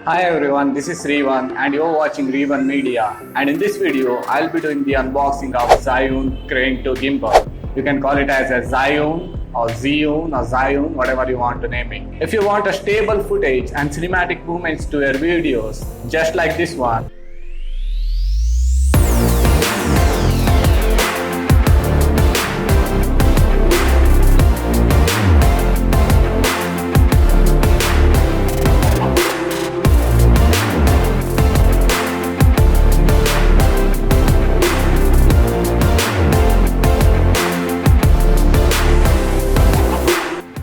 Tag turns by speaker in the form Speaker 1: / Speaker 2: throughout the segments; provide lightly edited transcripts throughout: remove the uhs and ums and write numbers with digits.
Speaker 1: Hi everyone, this is Revan and you're watching Revan Media, and in this video I'll be doing the unboxing of Zhiyun Crane 2 Gimbal. You can call it as a Zhiyun or Zhiyun or Zhiyun, whatever you want to name it. If you want a stable footage and cinematic movements to your videos just like this one,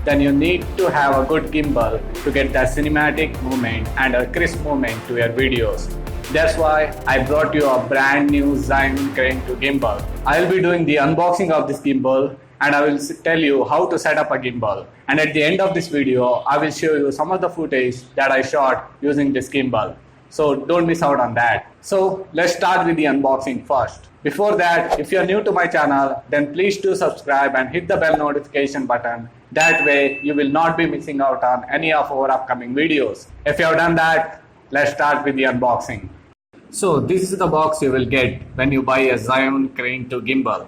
Speaker 1: then you need to have a good gimbal to get that cinematic movement and a crisp movement to your videos. That's why I brought you a brand new Zhiyun Crane 2 gimbal. I'll be doing the unboxing of this gimbal and I will tell you how to set up a gimbal. And at the end of this video, I will show you some of the footage that I shot using this gimbal. So don't miss out on that. So let's start with the unboxing first. Before that, if you're new to my channel, then please do subscribe and hit the bell notification button. That way, you will not be missing out on any of our upcoming videos. If you have done that, let's start with the unboxing. So this is the box you will get when you buy a Zhiyun Crane 2 gimbal.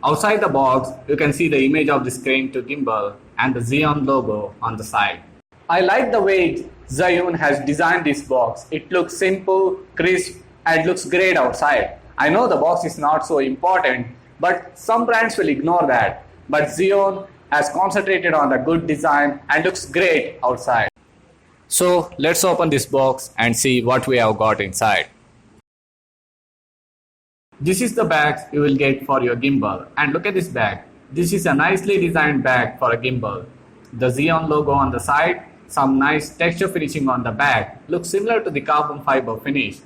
Speaker 1: Outside the box, you can see the image of this Crane 2 gimbal and the Zhiyun logo on the side. I like the way Zhiyun has designed this box. It looks simple, crisp, and looks great outside. I know the box is not so important, but some brands will ignore that. But Zhiyun has concentrated on the good design and looks great outside. So let's open this box and see what we have got inside. This is the bag you will get for your gimbal, and look at this bag. This is a nicely designed bag for a gimbal. The Zhiyun logo on the side, some nice texture finishing on the bag, looks similar to the carbon fiber finish.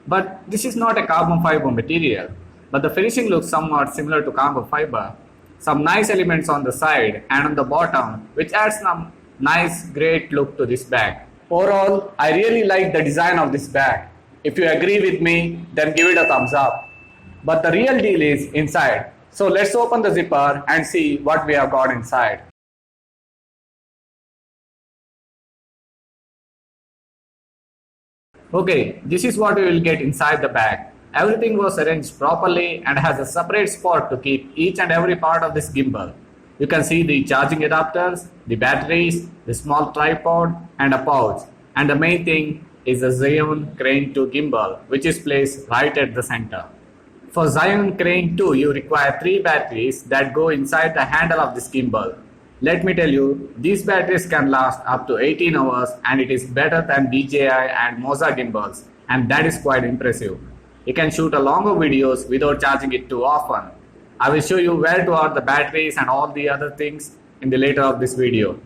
Speaker 1: But this is not a carbon fiber material, but the finishing looks somewhat similar to carbon fiber. Some nice elements on the side and on the bottom, which adds some nice great look to this bag. Overall, I really like the design of this bag. If you agree with me, then give it a thumbs up. But the real deal is inside. So let's open the zipper and see what we have got inside. Okay, this is what we will get inside the bag. Everything was arranged properly and has a separate spot to keep each and every part of this gimbal. You can see the charging adapters, the batteries, the small tripod and a pouch. And the main thing is the Zhiyun Crane 2 gimbal, which is placed right at the center. For Zhiyun Crane 2, you require 3 batteries that go inside the handle of this gimbal. Let me tell you, these batteries can last up to 18 hours and it is better than DJI and Moza gimbals, and that is quite impressive. You can shoot a longer videos without charging it too often. I will show you where to add the batteries and all the other things in the later of this video.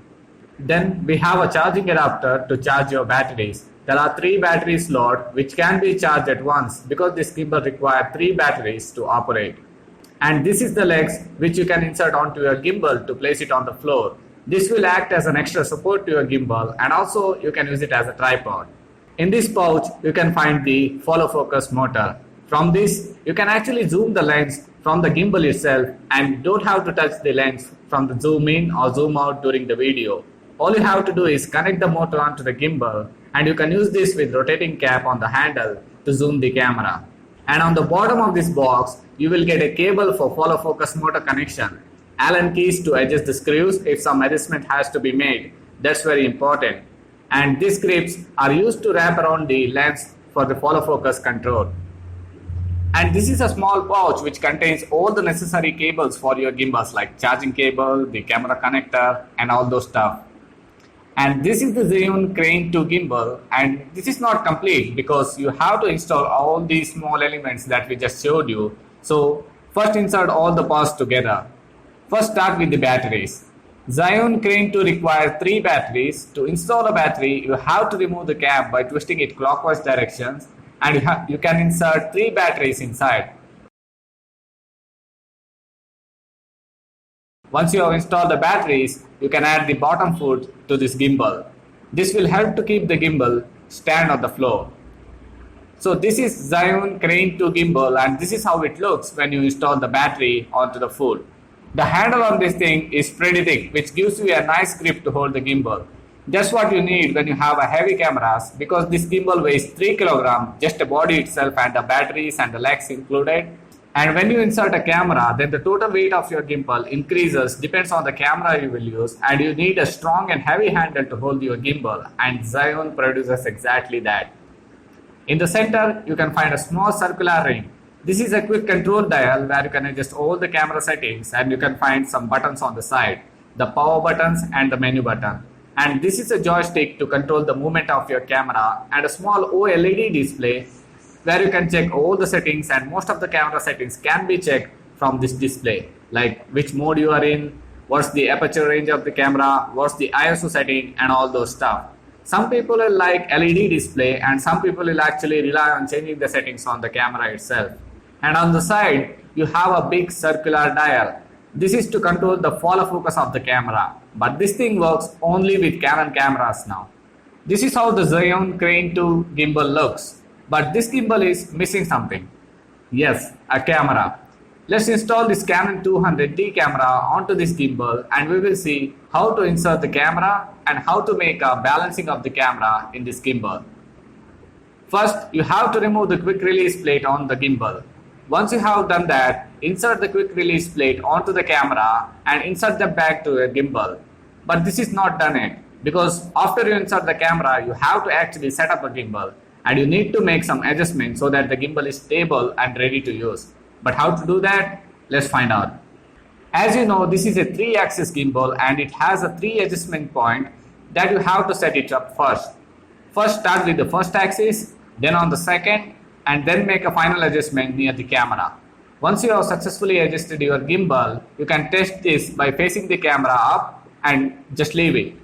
Speaker 1: Then we have a charging adapter to charge your batteries. There are 3 battery slots which can be charged at once because this gimbal requires 3 batteries to operate. And this is the legs which you can insert onto your gimbal to place it on the floor. This will act as an extra support to your gimbal, and also you can use it as a tripod. In this pouch, you can find the follow focus motor. From this, you can actually zoom the lens from the gimbal itself and don't have to touch the lens from the zoom in or zoom out during the video. All you have to do is connect the motor onto the gimbal, and you can use this with rotating cap on the handle to zoom the camera. And on the bottom of this box, you will get a cable for follow focus motor connection, Allen keys to adjust the screws if some adjustment has to be made. That's very important. And these grips are used to wrap around the lens for the follow focus control. And this is a small pouch which contains all the necessary cables for your gimbals, like charging cable, the camera connector and all those stuff. And this is the Zhiyun Crane 2 gimbal, and this is not complete because you have to install all these small elements that we just showed you. So first insert all the parts together. First start with the batteries. Zhiyun Crane 2 requires 3 batteries. To install a battery, you have to remove the cap by twisting it clockwise directions, and you can insert 3 batteries inside. Once you have installed the batteries, you can add the bottom foot to this gimbal. This will help to keep the gimbal stand on the floor. So this is Zhiyun Crane 2 gimbal, and this is how it looks when you install the battery onto the foot. The handle on this thing is pretty thick, which gives you a nice grip to hold the gimbal. Just what you need when you have a heavy cameras, because this gimbal weighs 3 kilograms, just the body itself and the batteries and the legs included. And when you insert a camera, then the total weight of your gimbal increases depends on the camera you will use, and you need a strong and heavy handle to hold your gimbal, and Zhiyun produces exactly that. In the center, you can find a small circular ring. This is a quick control dial where you can adjust all the camera settings, and you can find some buttons on the side, the power buttons and the menu button. And this is a joystick to control the movement of your camera, and a small OLED display where you can check all the settings, and most of the camera settings can be checked from this display, like which mode you are in, what's the aperture range of the camera, what's the ISO setting, and all those stuff. Some people will like LED display, and some people will actually rely on changing the settings on the camera itself. And on the side, you have a big circular dial. This is to control the follow focus of the camera, but this thing works only with Canon cameras now. This is how the Zhiyun Crane 2 gimbal looks. But this gimbal is missing something. Yes, a camera. Let's install this Canon 200D camera onto this gimbal, and we will see how to insert the camera and how to make a balancing of the camera in this gimbal. First, you have to remove the quick release plate on the gimbal. Once you have done that, insert the quick release plate onto the camera and insert them back to your gimbal. But this is not done yet, because after you insert the camera, you have to actually set up a gimbal, and you need to make some adjustments so that the gimbal is stable and ready to use. But how to do that? Let's find out. As you know, this is a 3-axis gimbal, and it has a 3 adjustment point that you have to set it up first. First start with the first axis, then on the second, and then make a final adjustment near the camera. Once you have successfully adjusted your gimbal, you can test this by facing the camera up and just leave it.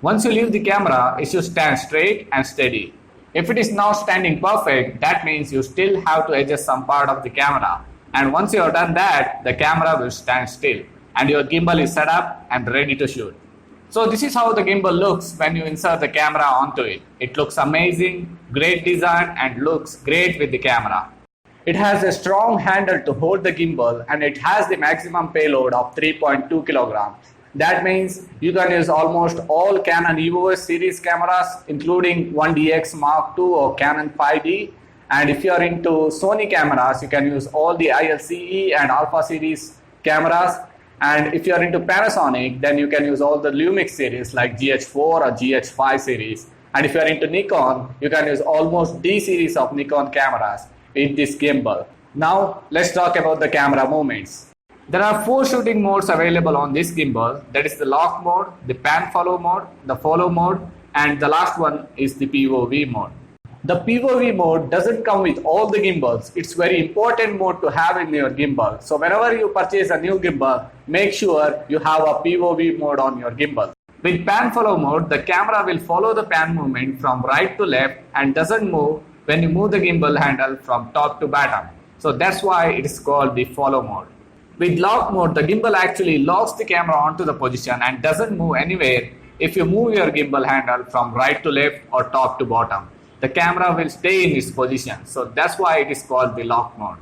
Speaker 1: Once you leave the camera, it should stand straight and steady. If it is now standing perfect, that means you still have to adjust some part of the camera. And once you have done that, the camera will stand still and your gimbal is set up and ready to shoot. So this is how the gimbal looks when you insert the camera onto it. It looks amazing, great design, and looks great with the camera. It has a strong handle to hold the gimbal, and it has the maximum payload of 3.2 kilograms. That means you can use almost all Canon EOS series cameras, including 1DX Mark II or Canon 5D. And if you are into Sony cameras, you can use all the ILCE and Alpha series cameras. And if you are into Panasonic, then you can use all the Lumix series like GH4 or GH5 series. And if you are into Nikon, you can use almost D series of Nikon cameras in this gimbal. Now let's talk about the camera movements. There are 4 shooting modes available on this gimbal. That is the lock mode, the pan follow mode, the follow mode, and the last one is the POV mode. The POV mode doesn't come with all the gimbals. It's very important mode to have in your gimbal. So whenever you purchase a new gimbal, make sure you have a POV mode on your gimbal. With pan follow mode, the camera will follow the pan movement from right to left and doesn't move when you move the gimbal handle from top to bottom. So that's why it is called the follow mode. With lock mode, the gimbal actually locks the camera onto the position and doesn't move anywhere if you move your gimbal handle from right to left or top to bottom. The camera will stay in its position, so that's why it is called the lock mode.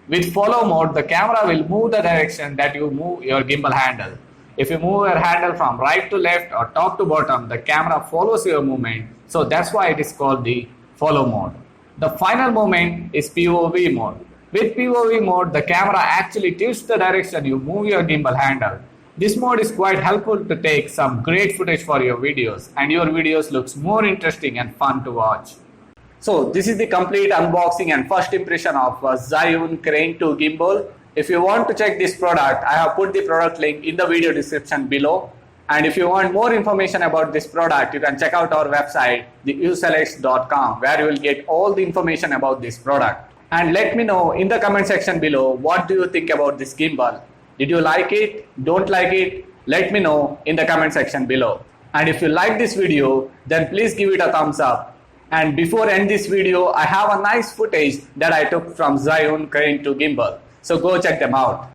Speaker 1: With follow mode, the camera will move the direction that you move your gimbal handle. If you move your handle from right to left or top to bottom, the camera follows your movement, so that's why it is called the follow mode. The final movement is POV mode. With POV mode, the camera actually tilts the direction you move your gimbal handle. This mode is quite helpful to take some great footage for your videos, and your videos looks more interesting and fun to watch. So this is the complete unboxing and first impression of Zhiyun Crane 2 gimbal. If you want to check this product, I have put the product link in the video description below. And if you want more information about this product, you can check out our website, theuselect.com, where you will get all the information about this product. And let me know in the comment section below, what do you think about this gimbal? Did you like it? Don't like it? Let me know in the comment section below. And if you like this video, then please give it a thumbs up. And before end this video, I have a nice footage that I took from Zhiyun Crane 2 gimbal. So go check them out.